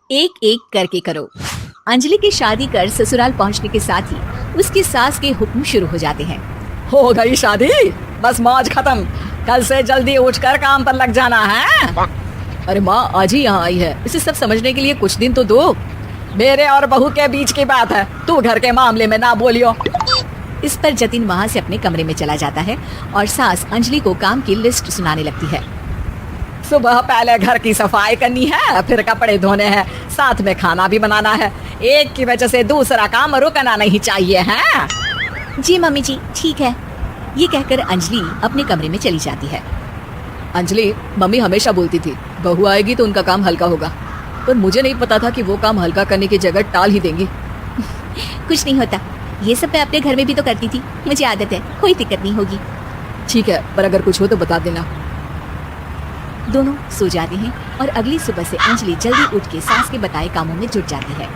एक एक करके करो। अंजलि की शादी कर ससुराल पहुंचने के साथ ही उसकी सास के हुक्म शुरू हो जाते हैं। हो गई शादी, बस मौज खत्म। कल से जल्दी उठकर काम पर लग जाना है। अरे माँ आज ही यहाँ आई है, इसे सब समझने के लिए कुछ दिन तो दो। मेरे और बहू के बीच की बात है, तू घर के मामले में ना बोलियो। इस पर जतिन वहाँ से अपने कमरे में चला जाता है और सास अंजलि को काम की लिस्ट सुनाने लगती है। सुबह पहले घर की सफाई करनी है, फिर कपड़े धोने हैं, साथ में खाना भी बनाना है। एक की वजह से दूसरा काम रुकना नहीं चाहिए है। जी मम्मी जी ठीक है। ये कहकर अंजलि अपने कमरे में चली जाती है। अंजलि, मम्मी हमेशा बोलती थी बहू आएगी तो उनका काम हल्का होगा, पर मुझे नहीं पता था कि वो काम हल्का करने की जगह टाल ही देंगी। कुछ नहीं होता, ये सब मैं अपने घर में भी तो करती थी, मुझे आदत है, कोई दिक्कत नहीं होगी। ठीक है, पर अगर कुछ हो तो बता देना। दोनों सो जाते हैं और अगली सुबह से अंजलि जल्दी उठ के सास के बताए कामों में जुट जाती है,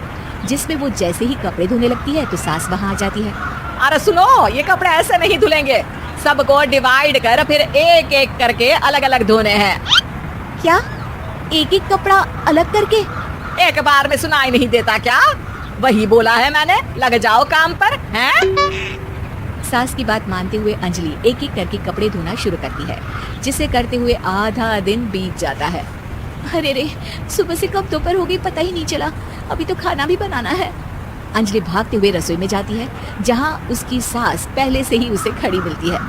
जिसमें वो जैसे ही कपड़े धोने लगती है तो सास वहाँ आ जाती है। अरे सुनो, ये कपड़े ऐसे नहीं धुलेंगे, सबको डिवाइड कर फिर एक एक करके अलग अलग धोने हैं। क्या एक एक कपड़ा अलग करके? एक बार में सुनाई नहीं देता क्या? वही बोला है मैंने, लग जाओ काम पर हैं? सास की बात मानते हुए अंजलि एक एक करके कपड़े धोना शुरू करती है, जिसे करते हुए आधा दिन बीत जाता है। अरे रे, सुबह से कब दोपहर हो गई पता ही नहीं चला, अभी तो खाना भी बनाना है। अंजलि भागते हुए रसोई में जाती है, जहाँ उसकी सास पहले से ही उसे खड़ी मिलती है।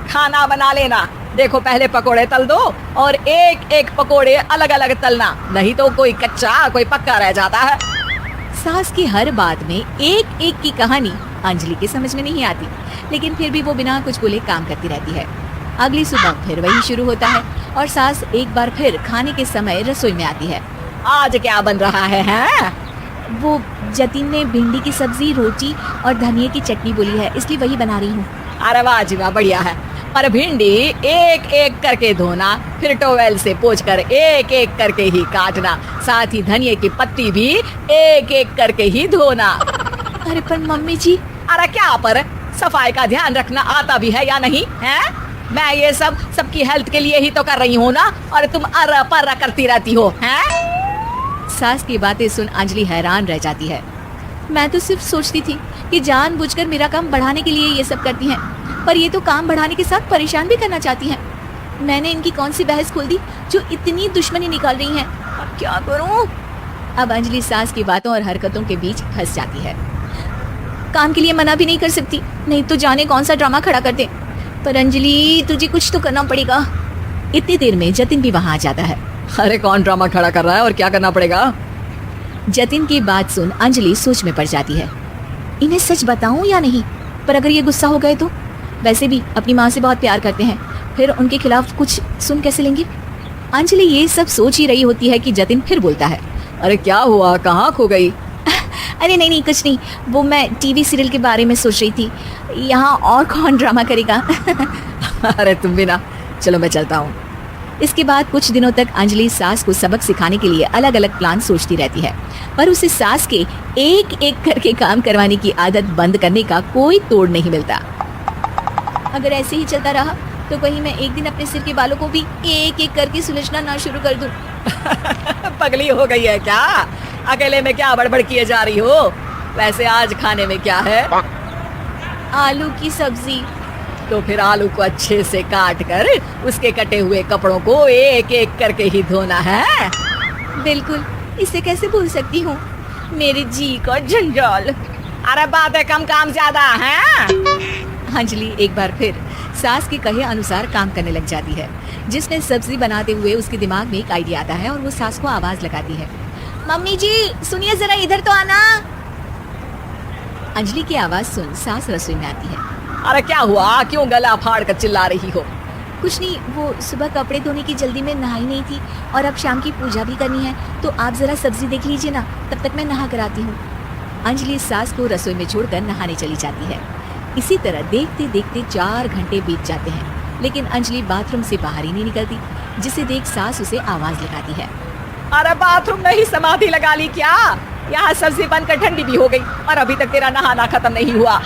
खाना बना लेना, देखो पहले पकोड़े तल दो और एक एक पकोड़े अलग अलग तलना, नहीं तो कोई कच्चा कोई पक्का रह जाता है। सास की हर बात में एक एक की कहानी अंजलि के समझ में नहीं आती, लेकिन फिर भी वो बिना कुछ बोले काम करती रहती है। अगली सुबह फिर वही शुरू होता है और सास एक बार फिर खाने के समय रसोई में आती है। आज क्या बन रहा है हैं? वो जतिन ने भिंडी की सब्जी, रोटी और धनिए की चटनी बोली है, इसलिए वही बना रही हूँ। अरे वाह जी वाह, बढ़िया है। पर भिंडी एक एक करके धोना, फिर टोवेल से पोंछकर एक एक करके ही काटना, साथ ही धनिए की पत्ती भी एक एक करके ही धोना। अरे पर मम्मी जी। अरे क्या पर, सफाई का ध्यान रखना आता भी है या नहीं है? मैं ये सब सबकी हेल्थ के लिए ही तो कर रही हूँ ना, और तुम अर्रा पर्रा करती रहती हो हैं? सास की बातें सुन अंजलि हैरान रह जाती है। मैं तो सिर्फ सोचती थी कि जानबूझकर मेरा काम बढ़ाने के लिए ये सब करती हैं, पर ये तो काम बढ़ाने के साथ परेशान भी करना चाहती हैं। मैंने इनकी कौन सी बहस खोल दी जो इतनी दुश्मनी निकाल रही हैं? अब क्या करूं? अब अंजलि सास की बातों और हरकतों के बीच फंस जाती है। काम के लिए मना भी नहीं कर सकती, नहीं तो जाने कौन सा ड्रामा खड़ा कर दे। पर अंजलि तुझे कुछ तो करना पड़ेगा। इतनी देर में जतिन भी वहाँ आ जाता है। अरे कौन ड्रामा खड़ा कर रहा है और क्या करना पड़ेगा? जतिन की बात सुन अंजलि सोच में पड़ जाती है। इन्हें सच बताऊं या नहीं? पर अगर ये गुस्सा हो गए तो? वैसे भी अपनी माँ से बहुत प्यार करते हैं, फिर उनके खिलाफ कुछ सुन कैसे लेंगे? अंजलि ये सब सोच ही रही होती है कि जतिन फिर बोलता है। अरे क्या हुआ, कहाँ खो गई? अरे नहीं नहीं कुछ नहीं, वो मैं टीवी सीरियल के बारे में सोच रही थी। यहाँ और कौन ड्रामा करेगा? अरे तुम भी ना, चलो मैं चलता हूँ। इसके बाद कुछ दिनों तक अंजलि सास को सबक सिखाने के लिए अलग अलग प्लान सोचती रहती है, पर उसे सास के एक एक करके काम करवाने की आदत बंद करने का कोई तोड़ नहीं मिलता। अगर ऐसे ही चलता रहा तो कहीं मैं एक दिन अपने सिर के बालों को भी एक एक करके सुलझना ना शुरू कर दूं। पगली हो गई है क्या? अकेले में क्या बड़बड़ किए जा रही हो? वैसे आज खाने में क्या है? आलू की सब्जी। तो फिर आलू को अच्छे से काट कर उसके कटे हुए कपड़ों को एक एक करके ही धोना है। बिल्कुल, इसे कैसे भूल सकती हूँ, मेरे जी का जंजाल। अरे बातें कम काम ज्यादा है। अंजलि एक बार फिर सास के कहे अनुसार काम करने लग जाती है, जिसमें सब्जी बनाते हुए उसके दिमाग में एक आइडिया आता है और वो सास को आवाज लगाती है। मम्मी जी सुनिए जरा, इधर तो आना। अंजलि की आवाज सुन सास रसोई में आती है। अरे क्या हुआ, क्यों गला फाड़ कर चिल्ला रही हो? कुछ नहीं, वो सुबह कपड़े धोने की जल्दी में नहाई नहीं थी और अब शाम की पूजा भी करनी है, तो आप जरा सब्जी देख लीजिए ना, तब तक मैं नहा कर आती हूँ। अंजलि सास को रसोई में छोड़कर नहाने चली जाती है। इसी तरह देखते देखते 4 घंटे बीत जाते हैं, लेकिन अंजलि बाथरूम से बाहर ही नहीं निकलती, जिसे देख सास उसे आवाज लगाती है। अरे बाथरूम में ही समाधि लगा ली क्या? यहाँ सब्जी बनकर ठंडी भी हो गई और अभी तक तेरा नहाना खत्म नहीं हुआ।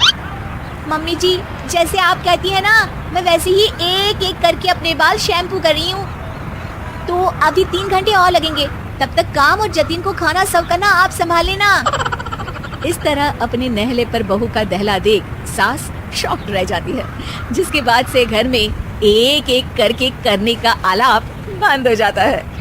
मम्मी जी जैसे आप कहती हैं ना, मैं वैसे ही एक एक करके अपने बाल शैम्पू कर रही हूँ, तो अभी 3 घंटे और लगेंगे, तब तक काम और जतीन को खाना सर्व करना आप संभाल लेना। इस तरह अपने नहले पर बहू का दहला देख सास शॉक्ड रह जाती है, जिसके बाद से घर में एक एक करके करने का आलाप बंद हो जाता है।